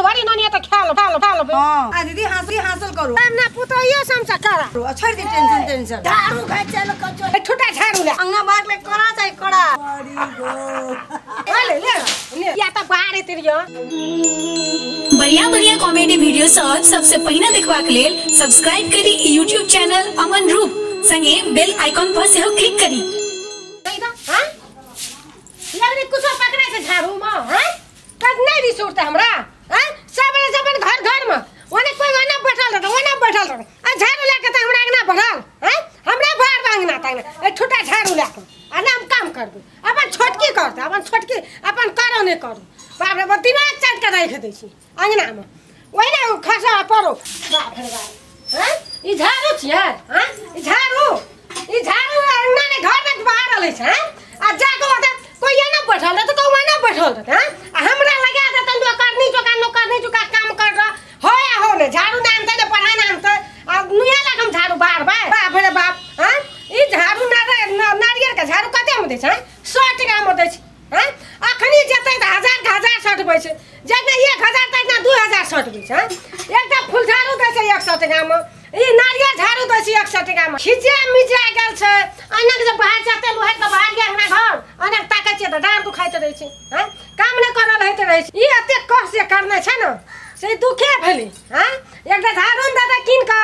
सवारी ननिया त खेल हां आ दीदी हासिल करू ना पुतैया समसा करा छोड़ दी टेंशन झाड़ू खाइ चल कचो ठुटा झाड़ू ले अंगना बाग ले करा चाहिँ कड़ा ले या त बाहर तिरियो बढ़िया कॉमेडी वीडियो सबसे पहिने देखबाक लेल सब्सक्राइब करी YouTube चैनल अमन रूप संगे बेल आइकन पर सेहो क्लिक करी। हां लगने कुछ पकड़े से झाड़ू में हैं कद नहीं भी सुरता हमरा हैं सब घर में ओने कोई ओने बैठल रह आ झाड़ू लेके त हमरा अंगना बढ़ल हैं हमरा बाहर बांगना तांगना ए ठुटा झाड़ू लेके आ नाम काम कर दू अपन छोटकी करता अपन करो ने करू बाप रे दिमाग चाट के रख दै छी अंगना में ओइना खसा परो बाप रे बाप हैं ई झाड़ू छियै हैं ई झाड़ू अंगना ने घर में बाहर रहले छै आ जाको कोई ना बैठल त कोई ना बैठल त हैं हमरा लगा दे तन नौकरनी चुका काम कर रहा हो ने झाड़ू नाम त पढ़ाई नाम त आ नुया लगम झाड़ू बाप रे बाप हैं ई झाड़ू नारियल के झाड़ू कते में दै छै 100 टका में दै छै हैं अखनी जतै त हजार सटबै छै जेना 1000 तक ना 2000 सटबै छै एकटा फूल झाड़ू दै छै 100 टका में ई नारियल झाड़ू दै छै 100 टका में खिजा मिजा गेल छै अनक जे बाहर जाते लोहर के बाहर गेल हमरा घर अनक ताकै छै त डार दुखाइत रहै छै हैं काम नै करल होइत रहै छै ई एते कष्ट से करने छै न से दुखे भेलै हैं एकटा झाड़ू दादा किन का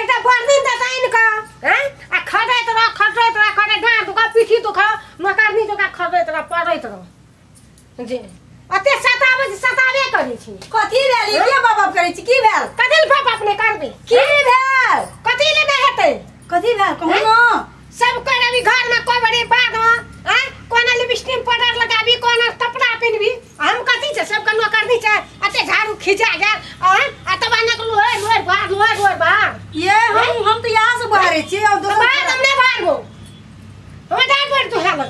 एकटा बर्दिन दादा इन का हैं आ खटैत रह करे गां दुखा पीठी दुखा नौकरनी दुखा खटैत रह पड़ैत रह जी अते सतावे करै छी कथी भेल के बाप करै छी की भेल कथि बाप अपने करबे की भेल कथि ले नै हेतै कथी भेल कहू न सब कोई अभी घर में कोई बड़ी बात हो हैं कोना लिपस्टिक पाउडर लगाबी कोना कपड़ा पहनबी हम कथि छै सब कनो करनी छै अते झाड़ू खिजा गेल हैं आ तबा न लोहर बाहर ये हम तो यहां से बाहर छी और दोसर बाहर हम नै बाहर हो हम डांट बैठ तो हाल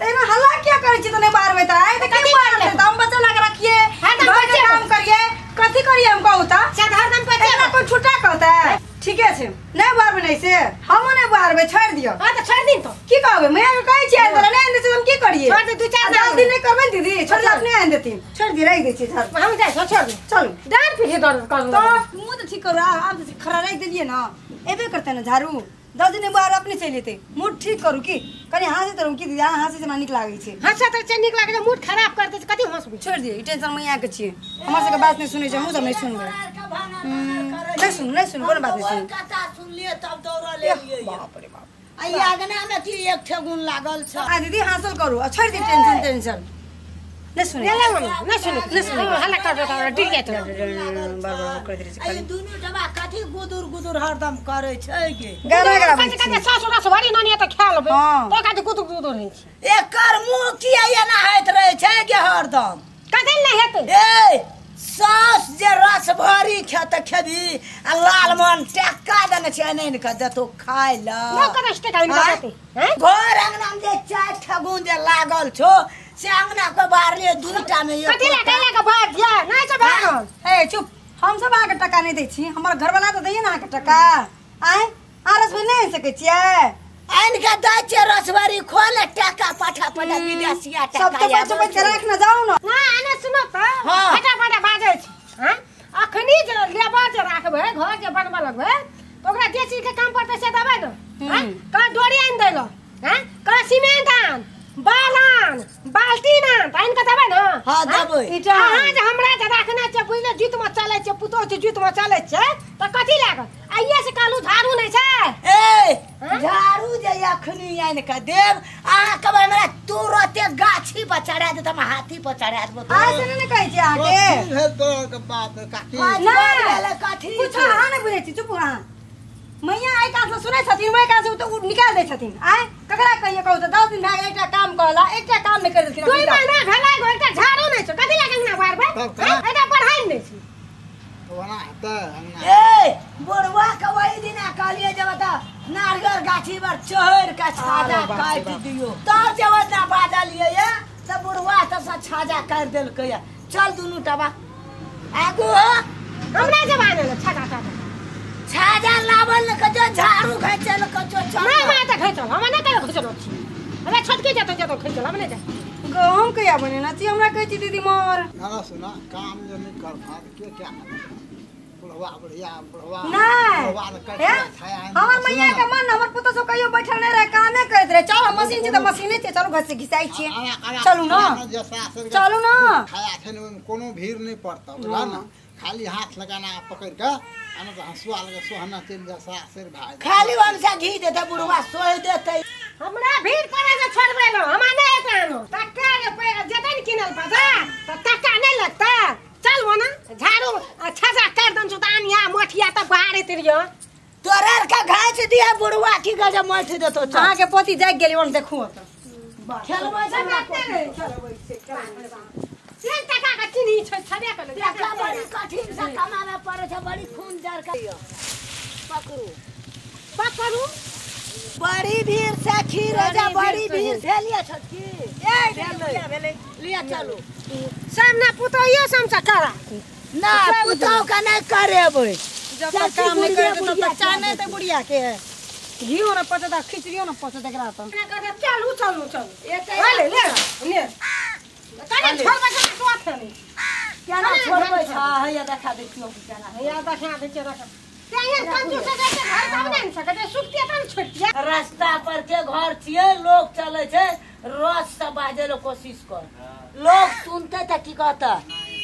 तेरा हल्ला क्या करे छी तने बाहर बैठा है त की बाहर है हम बच्चा लगा रखिए हम बच्चे काम करिए कथि करिए हम कहू त साधारण बच्चे कोई छुट्टा कहता है ठीक है छै नै बाहर में नहीं से हम नै बाहर में छोड़ दियो हां त छोड़ दिन तो की कहबे मैं कहै छी आइ नै आइन दे हम की करिए छोड़ दे 2-4 दिन नै करबे दीदी छोड़ दे अपने आइन देती छोड़ दे रख दे छी सर हम जाय छोड़ दे चल डांट पीछे दर्द कर तो मुंह तो ठीक करू आप खरा रख दिए ना एबे करते ना झाड़ू 10 दिन बाहर अपने चल लेते मूड ठीक करू की कनी हां से तरम की दीदी हां से निक लागे छै हंसा त निक लागे मूड खराब कर दे कथि हंसबी छोड़ दिए टेंशन में यहाँ के छी हमर से के बात नहीं सुनै छै हम सब नहीं सुनबे नहीं सुन कोन बात नहीं सुन कथा सुन लिए तब दौड़ा ले लिए बाप रे बाप आई आगना में की एक ठेगुन लागल छ आ दीदी हासिल करू छोड़ दी टेंशन नहीं सुन हल्ला कर दे टिक जात बार कर दे आई दुनु डबा कथि गुदुर हरदम करे छै के गाना कथि सासुरा सवारी ननिया त खेल तो कथि गुदुर नहीं छै एकर मुंह किया एना होइत रहे छै के हरदम कथि नै हेतै ए सास जे रस भरी खेबी आ लाल मन टक्का देने छै नहि के देतो खाय ल न करस्ते काइन करते हैं घर अंगना में जे चाय ठगुन जे लागल छो से अंगना के बाहर ले दूटा में एक कथि ले के भाग गया नहीं से भागल ए चुप हम सब आके टका नहीं दै छी हमर घर वाला तो दैए ना आके टका आय आरस में नहीं सके छियै आइन के दै छै रसवारी खोले टका पाठा विदेशिया टका सब तो बच के रख न जाऊ ना ना आने सुनो त फटा बाजे छै हैं अखनी जे लेबा जे राखबे घर जे बनबा लगबे तो ओकरा जे चीज के काम पड़ते से दबे न हैं का डोरी आइन देलो हैं का सीमेंट आन बालन बाल्टी ना आइन के दबे न हां दबे इटा हां जे हमरा जे राखना छै बुझले जीत में चले छै पुतो छै जीत में चले छै त कथि लागल आइए से कालू झाड़ू नहीं छै ए झाड़ू जे अखनी आइन के देब अहाँ कबे हमरा तुरते गाछी पर चढ़ा दे हम हाथी पर चढ़ा देबो आज नहीं कहै छी आके है तो के बात काकी ना कथी कुछ हां नहीं बुझै छी चुप हां मैया आइ का से सुनै छथिन वही का से तो निकाल दै छथिन आय ककरा कहिए कहू त 10 दिन भाग एकटा काम कहला एकटा काम नहीं कर देलखिन कोई महीना भेला गो एकटा झाड़ू नहीं छै कथि लागल ना बार एटा पढ़ाई नहीं छै वना त ए बुढ़वा के वही दिन कहलिए जब त नारगर गाछी पर चढ़ के छाजा काट दियो तब जब ना बाजलिए ये त बुढ़वा त छाजा काट देलकै चल दुनु टबा आगू हमरा जमाने में छाजा छाजा लावल न कजो झाड़ू खैचल कजो चल ना मैं त खैचल हम ना कहियो खैचल छी अरे छोटके जातो जातो खै चला बने जा हम कहिया बने ना ती हमरा कहै छी दीदी मोर ना सुना काम जो नहीं कर भात के क्या बुढ़वा बढ़िया बुढ़वा नहीं बुढ़वा ने कट हैं? खाया हमर मैया के मन हमर पुतो सब कहियो बैठल नहीं रहे कामे करत रहे चल मशीन छी त मशीने छै चलो घर से घिसाई छी चलू ना चलू ना खाया थे कोनो भीड़ नहीं पड़ता बुझला ना खाली हाथ लगाना पकड़ के आना तो हंसुआ लगे सोहना चल जा सासर भाई खाली वंशा घी देते बुढ़वा सोह देते हमरा भीड़ पड़े से छोड़बे न हमरा नहीं कानो टक्का रे पैर जतन किनल पजा त टक्का नहीं लगता चल वो ना झाड़ू छजा कर दन जुतानिया मठिया त बाहर तिरियो तोरा का घाच दिया बुढ़वा की गजा मठ देतो अहाँ के पोती जाग गेली ओन देखू त खेलवा से तीन टका का चीनी छबे कर देखा बड़ी कठिन से कमावे पड़े छै बड़ी खून जर के पकड़ू पकड़ू बड़ी भीड़ से खीर जा बड़ी भीड़ से लिया छकी ए भेले लिया चलो सामने पुतोइयो समसा करा ना पुताओ का नहीं करेबै जब तक काम नहीं करे तब तक चाय नहीं ते बुढ़िया के घीओ न पचता खिचड़ियो न पचता एकरा त चलू चलू चलू ले ले कने छोड़ बजा तो थनी क्या ना छोड़बै छा हैया देखा देखियो क्या ना या देखा दे के रख तेहन कंजूस से घर काम नहीं सकते सुखतिया त छोटिया रास्ता पर के घर छिए लोग चले छै रस से बाजे लो कोशिश कर लोग सुनते त की कहता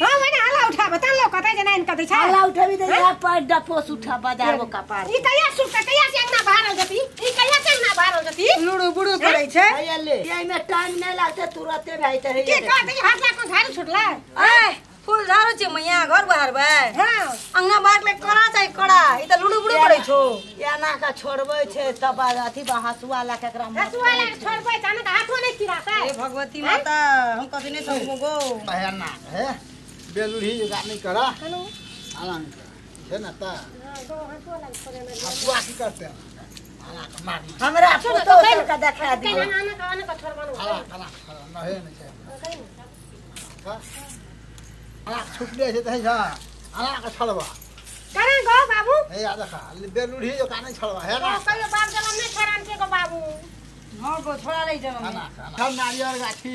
हां मैंने हाला उठा बता लो कतै जना इन कतै छा हाला उठेबी दे या पर डपोस उठा बाजार वो कपार ई कहिया सुख कहिया से अंगना बाहर जती ई कहिया से अंगना बाहर जती लुड़ू बुड़ू करे छै हैया ले यही में टाइम नहीं लगते तुरंते भाई त के कहते हाथ ला को झाड़ू छुटला ए फूल झाड़ू छै मैया घर बाहर बे हां अंगना बाहर ले कड़ा छै कड़ा ई त लुड़ू बुड़ू करे छो या ना का छोड़बै छै तब अथी हसुआ ला के एकरा हसुआ ला छोड़बै त न हाथो नहीं तिराता ए भगवती माता हम कथि नहीं सकबो गो बहना है बेलुड़ी जो नहीं करा हेलो आना है ना ता दो हसुआ ला छोड़े में हसुआ की करते हैं आना मारी हमरा फोटो का देखा दी कहिया आना का छोड़बानो आना आना नहीं नहीं है आना छुटले से तै जा आना का छड़वा करे गो बाबू हे या देखा बेलुड़ी जो का नहीं छड़वा है ना कहियो बाप जलम नहीं छरान के गो बाबू हां गो छोड़ा नहीं जम आना सब नारियल गाछी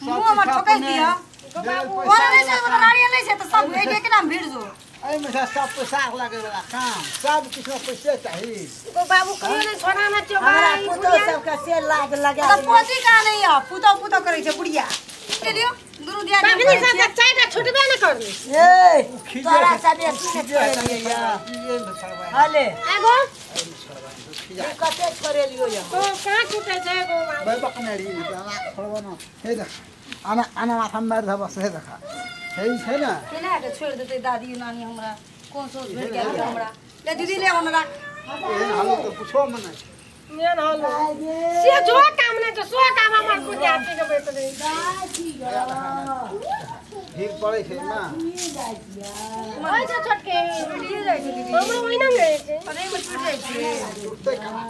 मुंह में ठोकै दिया गो बाबू ओरा नहीं छै तो नारियल नहीं छै तो सब एक एक नाम भीड़ जो अरे में सब पैसा लगे वाला काम सब कुछ में पैसे चाहिए गो बाबू कहियो नहीं छोड़ाना चो हमरा फोटो सब का से लाग लगा त पोती का नहीं है पुतो पुतो करे छै बुढ़िया के दियो गुरु दिया बाबनी से चाय का छुटबे न कर ए तोरा सब एक छोड़े लिए या ये में छड़वा हले आगो ये कते छोड़े लियो या तो कहां छूटे छै गो बाबू भाई बकनेरी आना छड़वा ना हे देख आना आना माथा में मार बस हे देखा हे है ना केना के छोड़ देते दादी नानी हमरा कोन सोच भेल के हमरा ले दीदी ले हमरा ये हालो तो पूछो मने मेन हालो से जो काम ने तो सो काम हमर को जाति के बेट नहीं भीड़ पड़े छै ना ओइ से छोटके टूटिए जाय छै दीदी हमरो ओइना गए छै अरे में टूट जाय छै टूटते कहाँ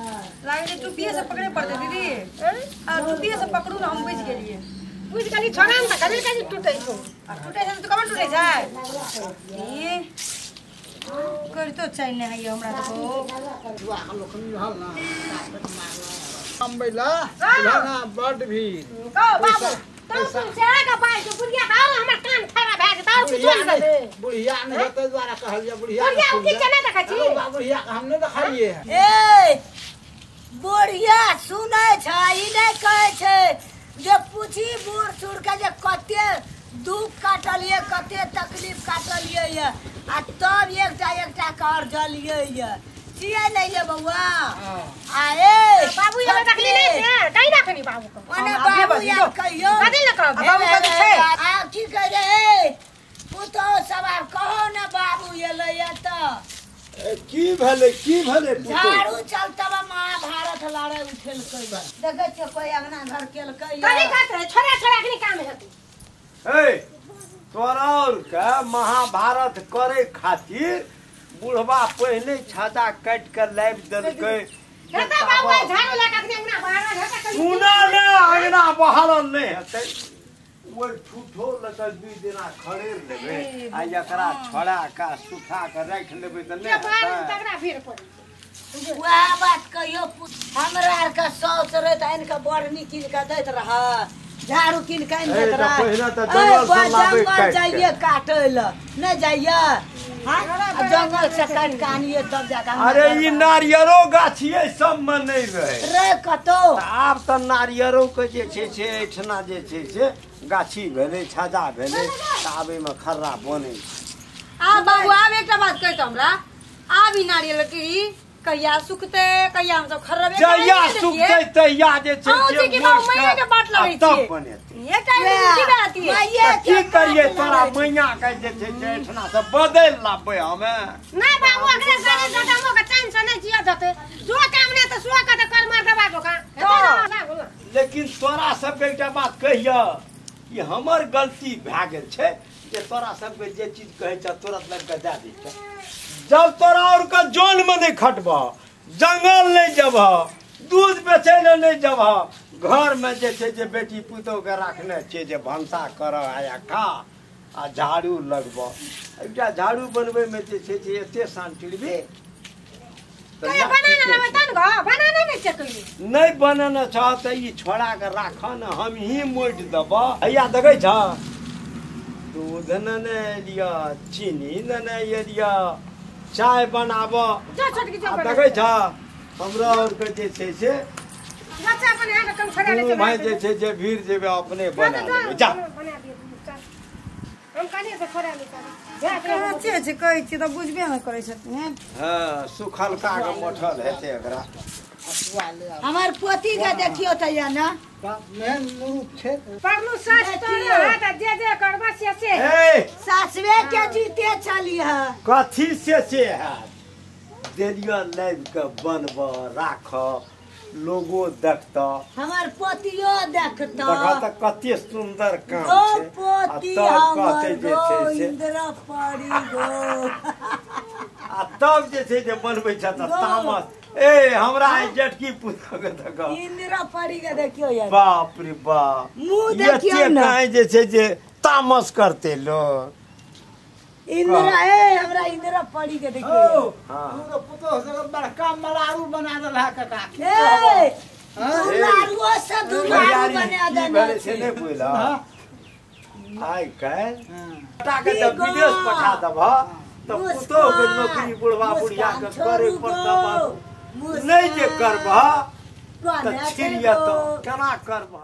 लागे छै टूटिए से पकड़े पड़ते दीदी आ टूटिए से पकड़ू ना हम बच गेलिए बुझ गली छोड़ा न करे का टूटे छो आ टूटे छै तो कब टूटे छै ये कर तो चाहिए नहीं है हमरा तो जुआ हम लोग नहीं हल ना अंबेला बुलाना बड़ भीड़ गो बाबू तो तुम से आगा पाए तो बुढ़िया का हमर कान खराब है तो कुछ नहीं दे बुढ़िया ने होते द्वारा कहलिए बुढ़िया बुढ़िया की चने देखा छी बुढ़िया हमने देखलिए ए बुढ़िया सुनै छै ई नहीं कहै छै जे पूछी बूढ़ सूढ़ के जे कते दुख काटलिए कते तकलीफ काटलिए ये आ तब एकटा कर जलिए ये छिए नहीं ये बउआ आ ए बाबू ये देखली नहीं से कहीं ना खनी बाबू को ओने बाबू यार कहियो कथि ल कहब बाबू कथि छै आ की कह रे पुतो सब कहो ना बाबू ये ले त की भले झाड़ू चलतबा महाभारत लड़े उठेल कई बार देखे छ कोई अंगना घर केल कई कथि कहत है छोरा छोरा के काम है ए तोरा और का महाभारत करे खातिर बुढ़वा पहले छाता काट कर लाइव देलकै कहता बाबू झाड़ू लगा के अंगना बाहर है का सुना ना अंगना बाहर नहीं हते वो ठूठो लगल 2 दिना खड़ेर लेबे आ एकरा छोड़ा का सुखा के रख लेबे त ये नहीं बाहर हते तगड़ा भीड़ पड़ी वह बात कहियो हमरा आर का सौस रहे त इनका बढ़नी किन के देत रहा झाड़ू किन के देत रहा पहिना त जंगल से लाबे काट जाइए काटे ल नहीं जाइए हां जंगल से काट के आनिए तब जाके अरे ई नारियरो गाछिए सब में नहीं रहे रे कतो आब त नारियरो के जे छै से एठना जे छै से गाछी भेले छाजा भेले त आबे में खर्रा बने आ बाबू आब एकटा बात कहत हमरा आब ई नारियल की कहिया सुखते कहिया हम सब खरबे जहिया सुखते तहिया जे छै औ की बाबू मैया के बात लगे तब छी बनेते ये टाइम की बात है मैया की करिए तोरा मैया के जे छै से एठना से बदल लाबे हमें नहीं बाबू अगले साल जटामो का टेंशन नहीं जिया जाते जो काम ने तो सुआ का तो कर मार दबा दो का लेकिन तोरा सब एकटा बात कहिया कि हमर गलती भए गेल छै जे तोरा सबके जे चीज कहै छ तुरंत लग के दे दै छ जब तोरा और का जोन में नहीं खटबा जंगल नहीं जब दूध बेचे ले नहीं जब घर में जे छै जे बेटी पुतोह के रखने छै जे भंसा कर आया खा आ झाड़ू लगबा एकटा झाड़ू बनबे में जे छै जे एते सान चिड़बे नहीं बनाना चाह तो ये छोड़ा के राख न हम ही मोट दब हैया देखे छ दूध ने लिया चीनी ने लिया चाय बनाब देखे छ हमरा और के जे छै से भाई जे छै जे भीड़ जेबे अपने बना लेबे जा हम कने से खोरा निकाल अच्छे छै कहै छी त बुझबे न करै छथिन हां सुखल का के मोठल हेते एकरा हमार पोती के देखियो त या ना मेन मुरुख छै परनु सास तोरे हाथ जे जे करबा से ए सासवे के जीते चली है कथी से है देलिया लाइव के बनब राख लोगो देखता हमार पोतियो देखता देखा त कते सुंदर काम ओ छै पोती आ तब हमर कहते जे गो छै से इंद्र पड़ी गो आ तब जे छै जे बनबै छ त तामस ए हमरा आई जेटकी पुतह के देखा इंद्र पड़ी के देखियो यार बाप रे बाप मुंह देखियो ये ना काहे जे छै जे तामस करते लोग इंद्र ए हमरा इंद्र पड़ी के देखियो यार हां पूरा पुतोह से बड़का मलारू बना देला काका ए दुलारुओ से दुलारू बना देना से नहीं बोला आई काल टाका के विदेश पठा दब त पुतोह के नौकरी बुढ़वा बुढ़िया के करे पड़ता नहीं जे करबा त छिरिया त केना करबा